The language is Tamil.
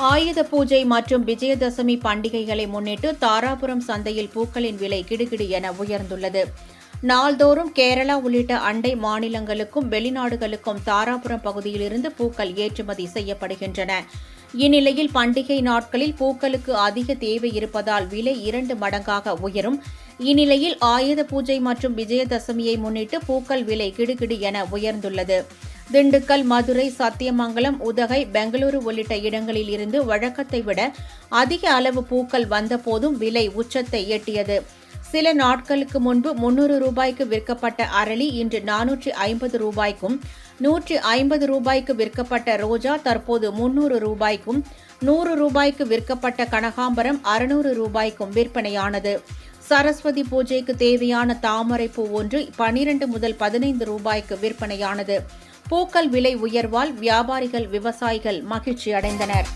ஆயுத பூஜை மற்றும் விஜயதசமி பண்டிகைகளை முன்னிட்டு தாராபுரம் சந்தையில் பூக்களின் விலை கிடுகிடு என உயர்ந்துள்ளது. நாள்தோறும் கேரளா உள்ளிட்ட அண்டை மாநிலங்களுக்கும் வெளிநாடுகளுக்கும் தாராபுரம் பகுதியிலிருந்து பூக்கள் ஏற்றுமதி செய்யப்படுகின்றன. இந்நிலையில் பண்டிகை நாட்களில் பூக்களுக்கு அதிக தேவை இருப்பதால் விலை 2 மடங்காக உயரும். இந்நிலையில் ஆயுத பூஜை மற்றும் விஜயதசமியை முன்னிட்டு பூக்கள் விலை கிடுகிடு என உயர்ந்துள்ளது. திண்டுக்கல், மதுரை, சத்தியமங்கலம், உதகை, பெங்களூரு உள்ளிட்ட இடங்களில் இருந்து வழக்கத்தை விட அதிக அளவு பூக்கள் வந்தபோதும் விலை உச்சத்தை எட்டியது. சில நாட்களுக்கு முன்பு 300 ரூபாய்க்கு விற்கப்பட்ட அரளி இன்று 450 ரூபாய்க்கும், 150 ரூபாய்க்கு விற்கப்பட்ட ரோஜா தற்போது 300 ரூபாய்க்கும், 100 ரூபாய்க்கு விற்கப்பட்ட கனகாம்பரம் 600 ரூபாய்க்கும் விற்பனையானது. சரஸ்வதி பூஜைக்கு தேவையான தாமரைப்பூ ஒன்று 12 முதல் 15 ரூபாய்க்கு விற்பனையானது. பூக்கள் விலை உயர்வால் வியாபாரிகள், விவசாயிகள் மகிழ்ச்சி அடைந்தனர்.